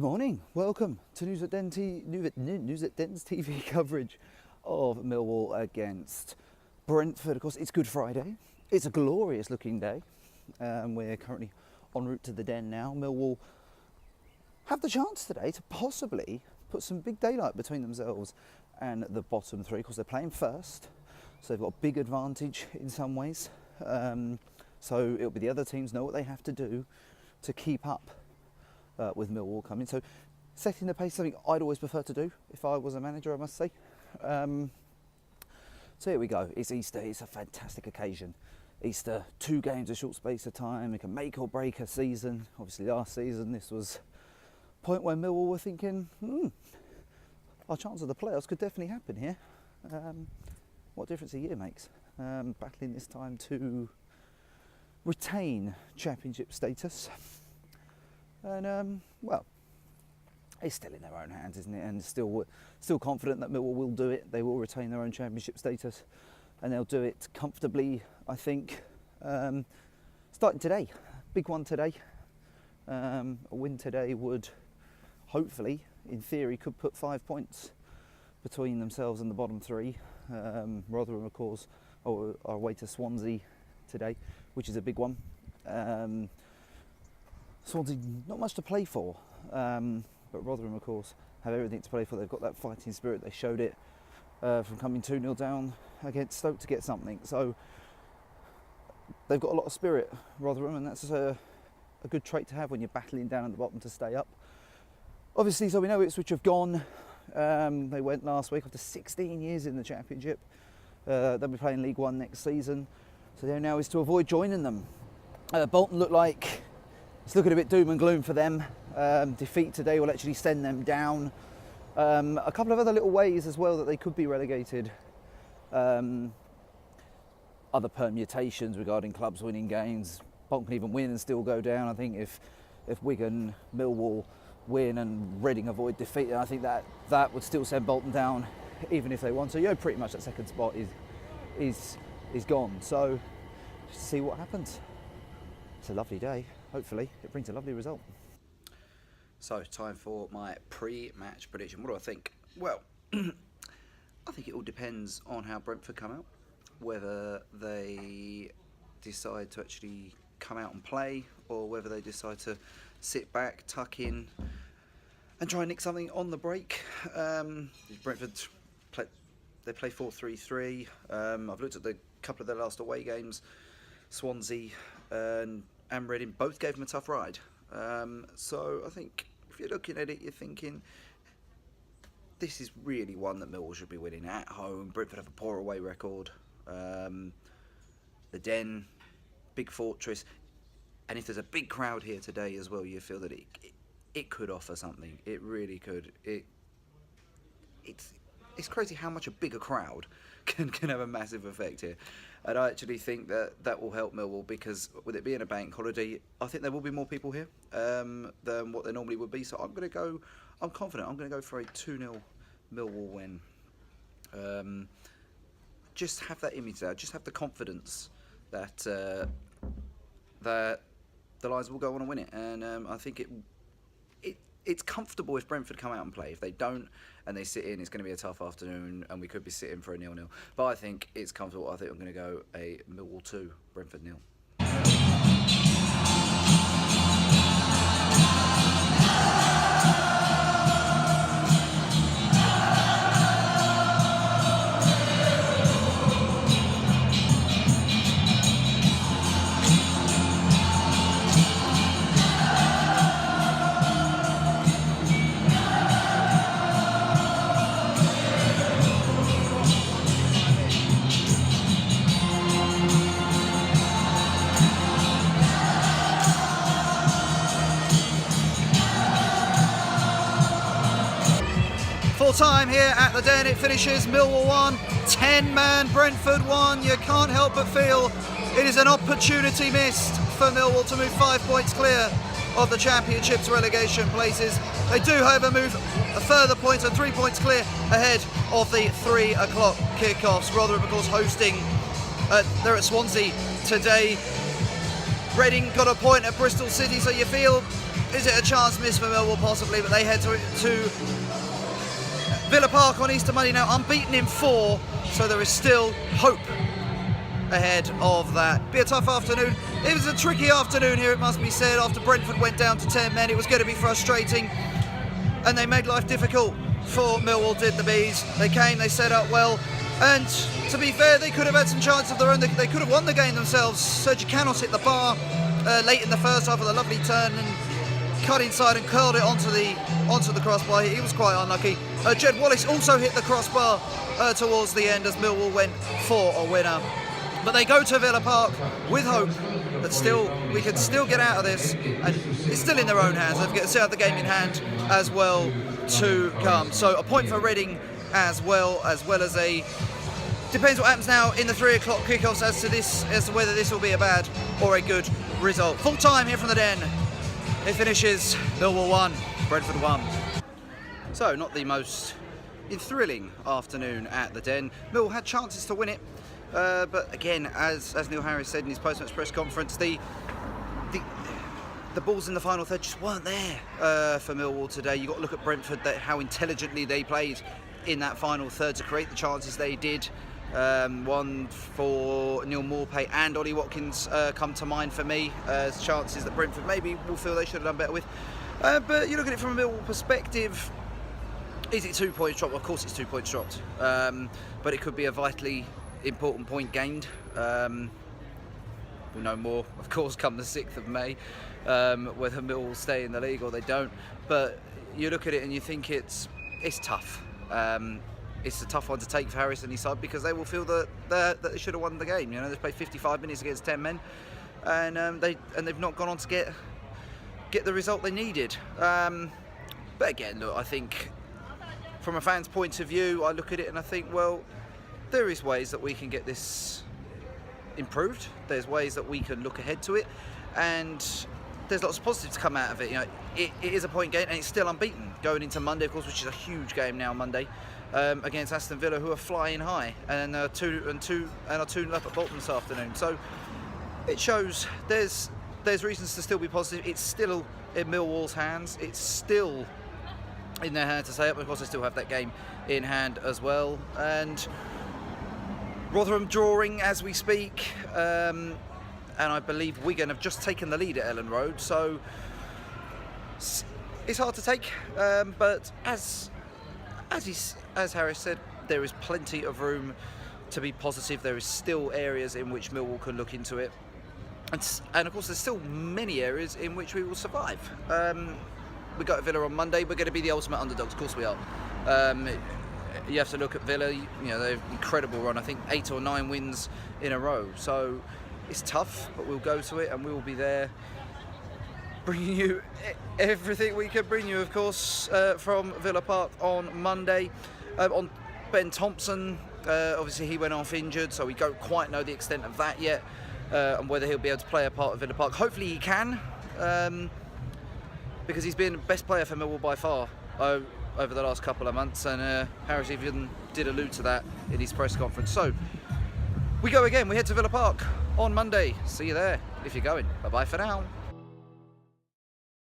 morning, welcome to News at Den's TV coverage of Millwall against Brentford. Of course, it's Good Friday. It's a glorious looking day. We're currently en route to the Den now. Millwall have the chance today to possibly put some big daylight between themselves and the bottom three. Of course, they're playing first, so they've got a big advantage in some ways. So it'll be the other teams know what they have to do to keep up with Millwall coming. So setting the pace is something I'd always prefer to do if I was a manager, I must say. So here we go. It's Easter. It's a fantastic occasion. Easter, 2 games a short space of time. It can make or break a season. Obviously last season this was a point where Millwall were thinking, our chance of the playoffs could definitely happen here. What difference a year makes. Battling this time to retain championship status. And well, it's still in their own hands, isn't it? And still confident that Millwall will do it. They will retain their own championship status, and they'll do it comfortably, I think. Starting today, big one today. A win today would hopefully, in theory, could put 5 points between themselves and the bottom three. Rotherham, of course, are away to Swansea today, which is a big one. Swansea, not much to play for, but Rotherham, of course, have everything to play for. They've got that fighting spirit. They showed it from coming 2-0 down against Stoke to get something. So they've got a lot of spirit, Rotherham, and that's a good trait to have when you're battling down at the bottom to stay up. Obviously, so we know Ipswich have gone. They went last week after 16 years in the Championship. They'll be playing League One next season. So there now is to avoid joining them. Bolton look like it's looking a bit doom and gloom for them. Defeat today will actually send them down. A couple of other little ways as well that they could be relegated. Other permutations regarding clubs winning games. Bolton can even win and still go down. I think if Wigan, Millwall win and Reading avoid defeat, I think that would still send Bolton down, even if they won. So pretty much that second spot is gone. So just see what happens. It's a lovely day. Hopefully it brings a lovely result. So time for my pre-match prediction. What do I think? Well, I think it all depends on how Brentford come out, whether they decide to actually come out and play, or whether they decide to sit back, tuck in, and try and nick something on the break. Brentford they play 4-3-3. I've looked at the couple of their last away games. Swansea and Reading both gave them a tough ride. So I think if you're looking at it, you're thinking this is really one that Millwall should be winning at home. Brentford have a poor away record. The Den, big fortress, and if there's a big crowd here today as well, you feel that it could offer something. It really could. It's crazy how much a bigger crowd can have a massive effect here. And I actually think that will help Millwall, because with it being a bank holiday, I think there will be more people here than what there normally would be. So I'm confident. I'm going to go for a 2-0 Millwall win. Just have that image there. Just have the confidence that the Lions will go on and win it. And I think it's comfortable if Brentford come out and play. If they don't and they sit in, it's going to be a tough afternoon and we could be sitting for a 0-0. But I think it's comfortable. I think I'm going to go a Millwall 2, Brentford 0. Full time here at the Den. It finishes Millwall 1, 10-man Brentford 1. You can't help but feel it is an opportunity missed for Millwall to move 5 points clear of the Championship's relegation places. They do, however, move a further point and 3 points clear ahead of the 3 o'clock kickoffs. Rotherham, of course, hosting. They're at Swansea today. Reading got a point at Bristol City, so you feel Is it a chance miss for Millwall? Possibly, but they head to Villa Park on Easter Monday now, unbeaten in 4, so there is still hope ahead of that. Be a tough afternoon. It was a tricky afternoon here, it must be said. After Brentford went down to 10 men, it was going to be frustrating, and they made life difficult for Millwall, did the Bees. They came, they set up well, and to be fair, they could have had some chances of their own. They could have won the game themselves. Sergio Canos hit the bar late in the first half with a lovely turn and cut inside and curled it onto the crossbar. He was quite unlucky. Jed Wallace also hit the crossbar towards the end as Millwall went for a winner. But they go to Villa Park with hope that we can still get out of this, and it's still in their own hands. They still have the game in hand as well to come. So a point for Reading as well as a. Depends what happens now in the 3 o'clock kickoffs as to whether this will be a bad or a good result. Full time here from the Den. It finishes Millwall 1, Brentford 1. So not the most thrilling afternoon at the Den. Millwall had chances to win it, but again, as Neil Harris said in his post-match press conference, the balls in the final third just weren't there for Millwall today. You've got to look at Brentford, how intelligently they played in that final third to create the chances they did. One for Neil Maupay and Ollie Watkins come to mind for me as chances that Brentford maybe will feel they should have done better with. But you look at it from a Millwall perspective, is it 2 points dropped? Of course it's 2 points dropped, but it could be a vitally important point gained. We'll know more, of course, come the 6th of May, whether Millwall stay in the league or they don't. But you look at it and you think it's tough. It's a tough one to take for Harris and his side because they will feel that they should have won the game. You know, they've played 55 minutes against 10 men, and they've not gone on to get the result they needed. But again, look, I think from a fan's point of view, I look at it and I think, well, there is ways that we can get this improved. There's ways that we can look ahead to it, and there's lots of positives to come out of it. You know, it is a point game and it's still unbeaten going into Monday, of course, which is a huge game now Monday. Against Aston Villa, who are flying high, and are 2-0 up at Bolton this afternoon. So it shows there's reasons to still be positive. It's still in Millwall's hands. It's still in their hands to say it, but of course they still have that game in hand as well. And Rotherham drawing as we speak, and I believe Wigan have just taken the lead at Elland Road. So it's hard to take, but as Harris said, there is plenty of room to be positive. There is still areas in which Millwall can look into it, and of course there's still many areas in which we will survive. We got Villa on Monday. We're going to be the ultimate underdogs, of course we are. You have to look at Villa. You know, they've an incredible run. I think 8 or 9 wins in a row. So it's tough, but we'll go to it and we will be there, bringing you everything we can bring you, of course, from Villa Park on Monday. On Ben Thompson, obviously he went off injured, so we don't quite know the extent of that yet, and whether he'll be able to play a part of Villa Park. Hopefully he can, because he's been best player for Millwall by far over the last couple of months, and Harris even did allude to that in his press conference. So we go again. We head to Villa Park on Monday. See you there if you're going. Bye bye for now.